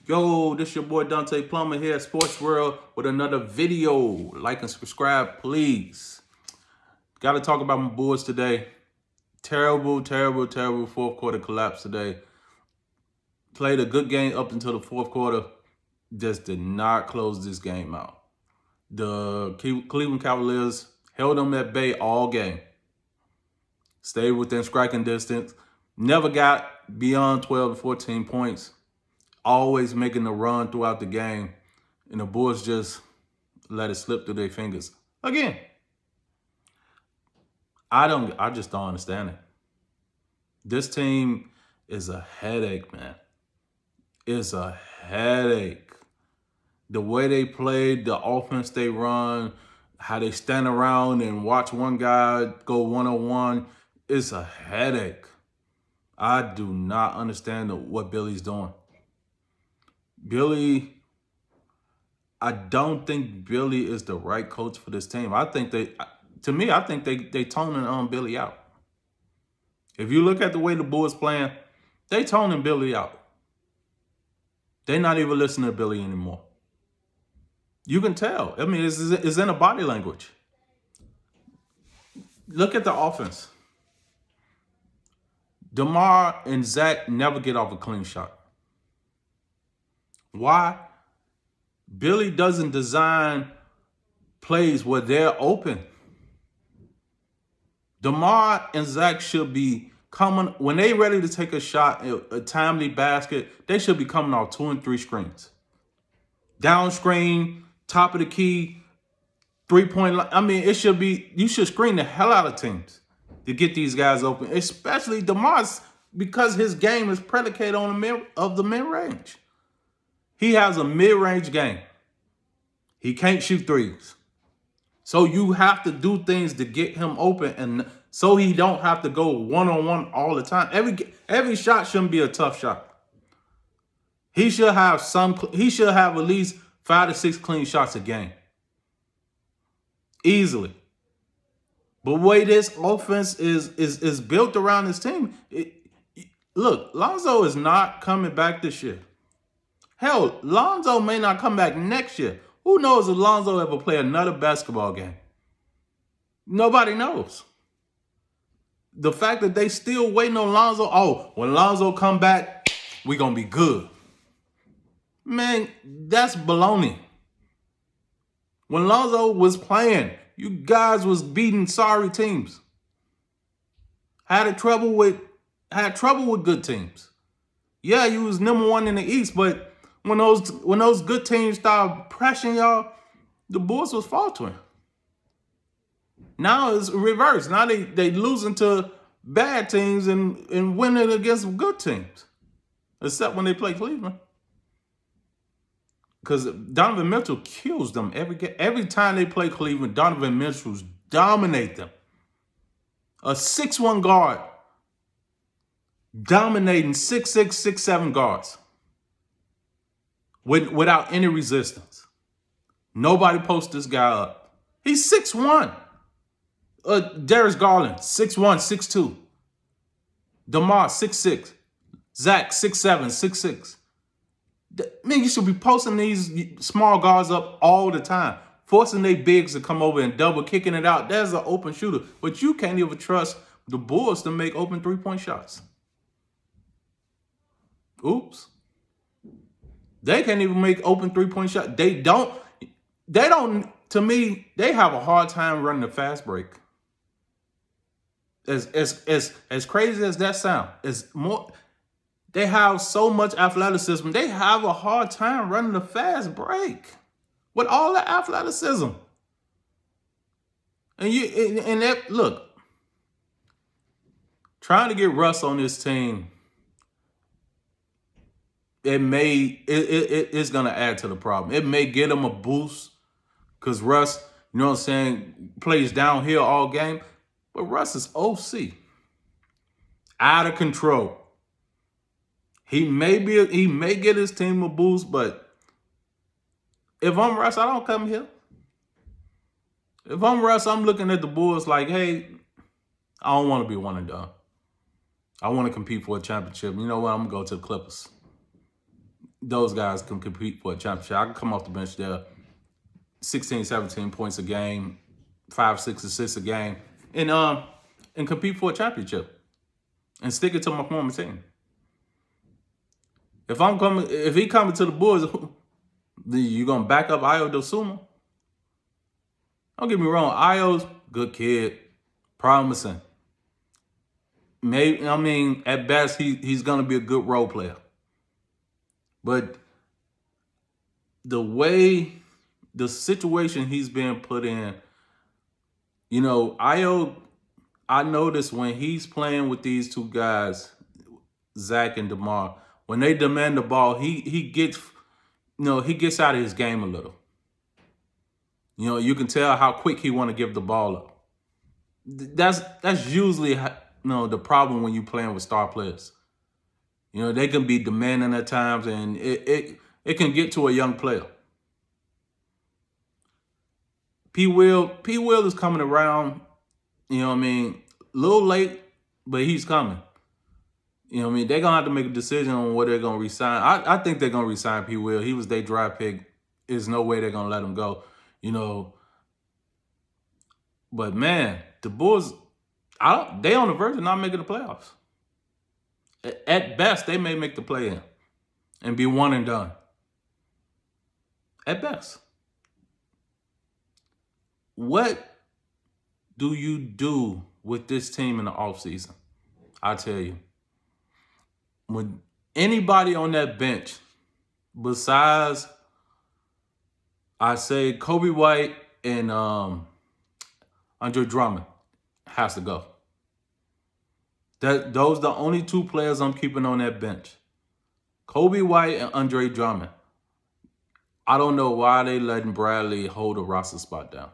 Yo, this your boy Donte.plummer here at Sports World with another video. Like and subscribe, please. Got to talk about my Bulls today. Terrible fourth quarter collapse today. Played a good game up until the fourth quarter. Just did not close this game out. The Cleveland Cavaliers held them at bay all game. Stayed within striking distance. Never got beyond 12 to 14 points. Always making a run throughout the game. And the Bulls just let it slip through their fingers. Again, I just don't understand it. This team is a headache, man. It's a headache. The way they play, the offense they run, how they stand around and watch one guy go one-on-one, it's a headache. I do not understand what Billy's doing. I don't think Billy is the right coach for this team. I think they toning Billy out. If you look at the way the Bulls playing, they toning Billy out. They're not even listening to Billy anymore. You can tell. I mean, it's in a body language. Look at the offense. DeMar and Zach never get off a clean shot. Why? Billy doesn't design plays where they're open. DeMar and Zach should be coming, when they're ready to take a shot, a timely basket, they should be coming off 2 and 3 screens. Down screen, top of the key, 3-point line. I mean, you should screen the hell out of teams to get these guys open, especially DeMar's, because his game is predicated on the mid-range. He has a mid-range game. He can't shoot threes. So you have to do things to get him open, and so he don't have to go one-on-one all the time. Every shot shouldn't be a tough shot. He should have at least 5 to 6 clean shots a game. Easily. But the way this offense is built around this team, look, Lonzo is not coming back this year. Hell, Lonzo may not come back next year. Who knows if Lonzo ever play another basketball game? Nobody knows. The fact that they still waiting on Lonzo, when Lonzo come back, we going to be good. Man, that's baloney. When Lonzo was playing, you guys was beating sorry teams. Had trouble with good teams. Yeah, you was number 1 in the East, but when those good teams started pressuring y'all, the Bulls was faltering. Now it's reversed. Now they losing to bad teams and winning against good teams, except when they play Cleveland. Because Donovan Mitchell kills them every time they play Cleveland. Donovan Mitchell's dominate them. A 6'1" guard dominating 6'6", 6'7" guards without any resistance. Nobody posts this guy up. He's 6'1". Darius Garland, 6'1", 6'2". DeMar, 6'6". Zach, 6'7", 6'6". Man, you should be posting these small guards up all the time, forcing their bigs to come over and double kicking it out. There's an open shooter. But you can't even trust the Bulls to make open 3-point shots. Oops. They can't even make open 3-point shots. They don't, to me, they have a hard time running the fast break. As crazy as that sounds, they have so much athleticism. They have a hard time running the fast break with all the athleticism. Look, trying to get Russ on this team, it's gonna add to the problem. It may get him a boost because Russ, you know what I'm saying, plays downhill all game. But Russ is OC. Out of control. He may get his team a boost, but if I'm Russ, I don't come here. If I'm Russ, I'm looking at the Bulls like, hey, I don't want to be one and done. I want to compete for a championship. You know what? I'm going to go to the Clippers. those guys can compete for a championship. I can come off the bench there, 16, 17 points a game, 5, 6 assists a game, and compete for a championship and stick it to my former team. If he coming to the Bulls, you gonna back up Io DeSumo? Don't get me wrong, Io's good kid, promising. Maybe at best he's gonna be a good role player. But the situation he's being put in, Io, I noticed when he's playing with these two guys, Zach and DeMar, when they demand the ball, he gets out of his game a little. You can tell how quick he want to give the ball up. That's usually the problem when you playing with star players. They can be demanding at times, and it can get to a young player. P. Will is coming around, a little late, but he's coming. They're going to have to make a decision on what they're going to resign. I think they're going to resign P. Will. He was their draft pick. There's no way they're going to let him go, But, man, the Bulls, they on the verge of not making the playoffs. At best, they may make the play-in and be one and done. At best. What do you do with this team in the offseason? I tell you. When anybody on that bench, besides, I say Kobe White and Andre Drummond, has to go. Those are the only two players I'm keeping on that bench. Kobe White and Andre Drummond. I don't know why they letting Bradley hold a roster spot down.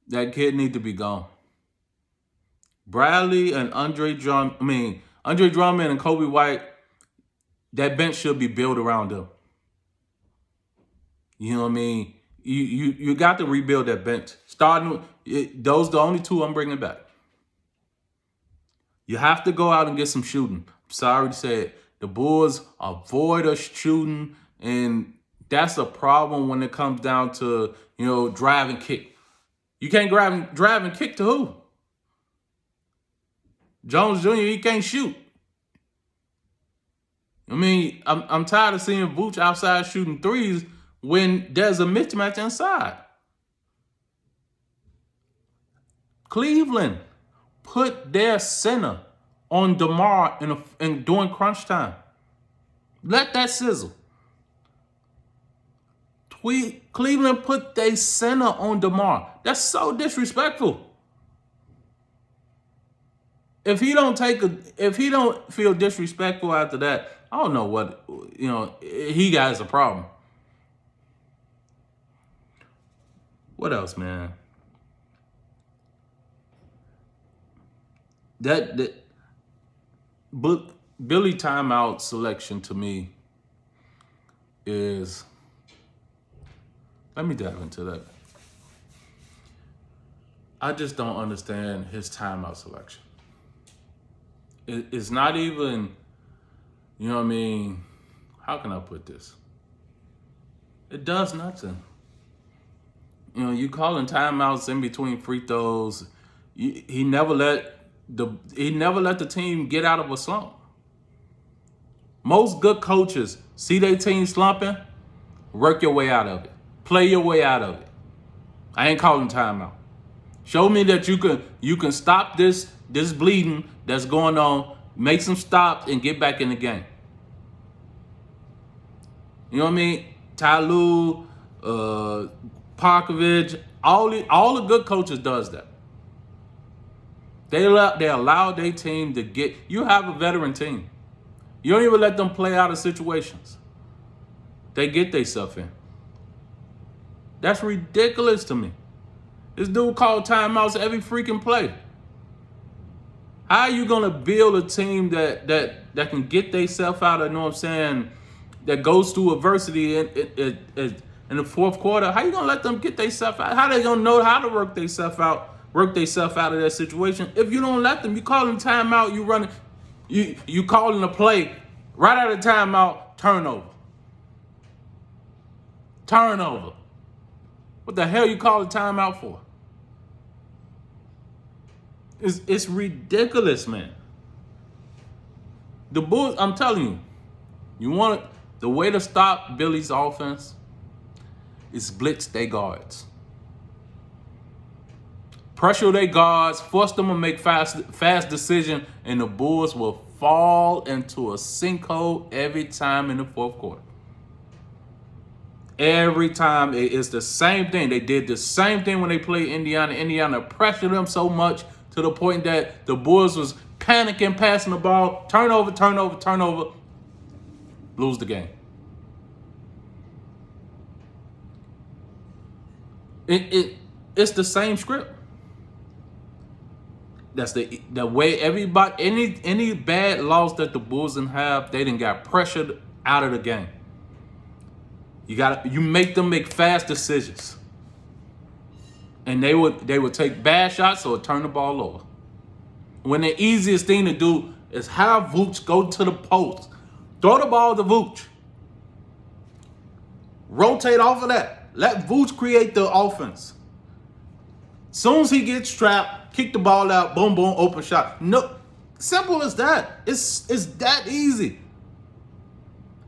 That kid need to be gone. Bradley and Andre Drummond and Kobe White, that bench should be built around them. You know what I mean? You got to rebuild that bench. Those are the only two I'm bringing back. You have to go out and get some shooting. I'm sorry to say it. The Bulls avoid us shooting, and that's a problem when it comes down to, drive and kick. You can't drive and kick to who? Jones Jr., he can't shoot. I'm tired of seeing Vooch outside shooting threes when there's a mismatch inside. Cleveland put their center on DeMar in during crunch time. Let that sizzle. Cleveland put their center on DeMar. That's so disrespectful. If he don't feel disrespectful after that, I don't know what, he got a problem. What else, man? But Billy timeout selection to me is, let me dive into that. I just don't understand his timeout selection. It's not even, how can I put this? It does nothing. You calling timeouts in between free throws. He never let the team get out of a slump. Most good coaches see their team slumping, work your way out of it. Play your way out of it. I ain't calling timeout. Show me that you can stop this bleeding that's going on, make some stops, and get back in the game. You know what I mean? Ty Lue, Popovich, all the good coaches does that. They allow their team to get. You have a veteran team. You don't even let them play out of situations. They get themselves in. That's ridiculous to me. This dude called timeouts every freaking play. How are you gonna build a team that can get themselves out of, that goes through adversity in the fourth quarter? How you gonna let them get themselves out? How they gonna know how to work themselves out of that situation if you don't let them? You calling timeout, you running, you calling a play right out of timeout. turnover. Turnover. What the hell you call a timeout for? It's ridiculous, man. The Bulls, I'm telling you, the way to stop Billy's offense is blitz their guards. Pressure their guards, force them to make fast decision, and the Bulls will fall into a sinkhole every time in the fourth quarter. Every time it's the same thing. They did the same thing when they played Indiana. Indiana pressured them so much to the point that the Bulls was panicking, passing the ball, turnover, lose the game. It's the same script. That's the way everybody, any bad loss that the Bulls didn't have, they didn't got pressured out of the game. You make them make fast decisions, and they would take bad shots or turn the ball over. When the easiest thing to do is have Vooch go to the post, throw the ball to Vooch, rotate off of that, let Vooch create the offense. Soon as he gets trapped, kick the ball out, boom, boom, open shot. No, simple as that. It's that easy.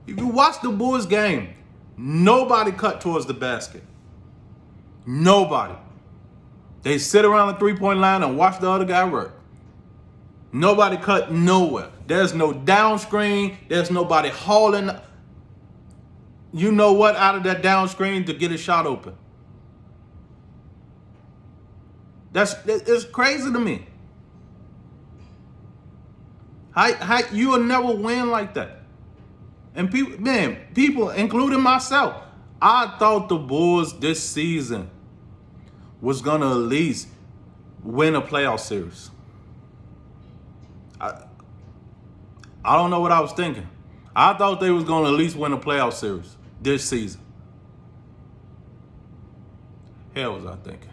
If you watch the Bulls game, nobody cut towards the basket. Nobody. They sit around the three-point line and watch the other guy work. Nobody cut nowhere. There's no down screen. There's nobody hauling, you know what, out of that down screen to get a shot open. It's crazy to me. How you will never win like that. And people, including myself, I thought the Bulls this season was gonna at least win a playoff series. I don't know what I was thinking. I thought they was gonna at least win a playoff series this season. Hell was I thinking?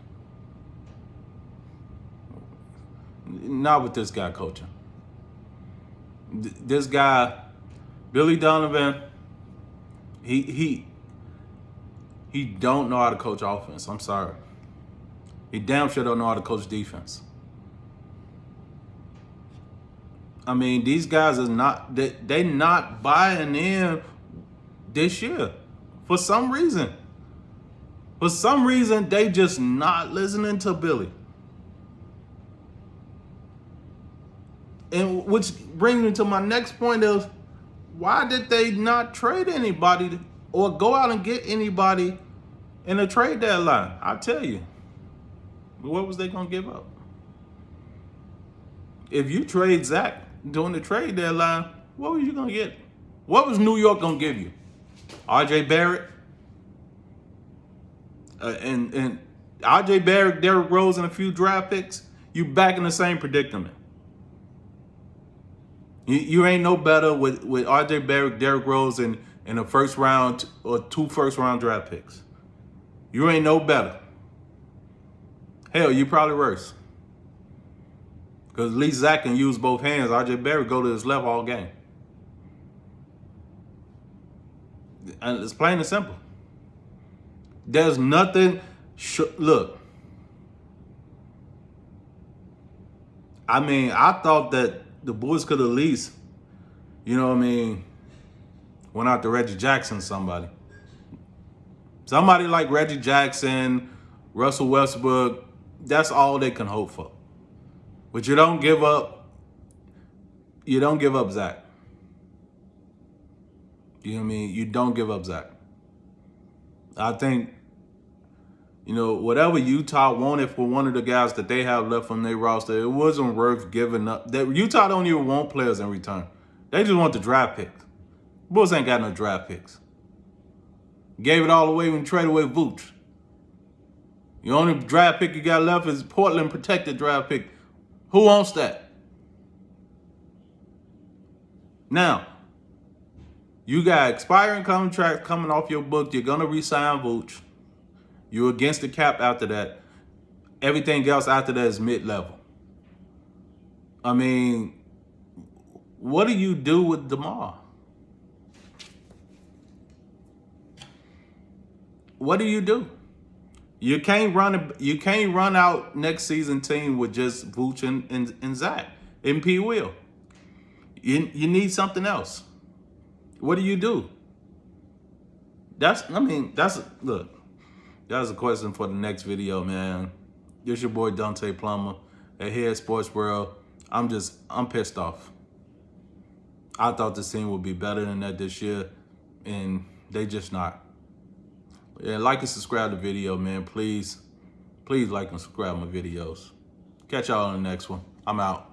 Not with this guy coaching. This guy, Billy Donovan, he don't know how to coach offense. I'm sorry. He damn sure don't know how to coach defense. I mean, these guys are not, they not buying in this year. For some reason. For some reason, they just not listening to Billy. And which brings me to my next point is, why did they not trade anybody or go out and get anybody in a trade deadline? I'll tell you. What was they going to give up? If you trade Zach during the trade deadline, what were you going to get? What was New York going to give you? R.J. Barrett? And R.J. Barrett, Derrick Rose, and a few draft picks? You back in the same predicament. You ain't no better with R.J. Barrett, Derrick Rose, and a first round or 2 first round draft picks. You ain't no better. Hell, you probably worse. Because at least Zach can use both hands. R.J. Barrett go to his left all game. And it's plain and simple. There's nothing. Look. I mean, I thought that the Bulls could at least, you know what I mean, went out to Reggie Jackson, somebody. Somebody like Reggie Jackson, Russell Westbrook, that's all they can hope for. But you don't give up Zach. You know what I mean? You don't give up Zach. I think, whatever Utah wanted for one of the guys that they have left on their roster, it wasn't worth giving up. Utah don't even want players in return. They just want the draft picks. Bulls ain't got no draft picks. Gave it all away when you traded away Vooch. The only draft pick you got left is Portland protected draft pick. Who wants that? Now, you got expiring contracts coming off your book. You're going to re-sign Vooch. You're against the cap after that. Everything else after that is mid-level. I mean, what do you do with DeMar? what do you do? You can't run out next season team with just Vooch and Zach and P. Will. You need something else. What do you do? That's look. That's a question for the next video, man. This your boy Donte.plummer at here at Sports World. I'm pissed off. I thought this team would be better than that this year, and they just not. Yeah, like and subscribe to the video, man. Please like and subscribe my videos. Catch y'all on the next one. I'm out.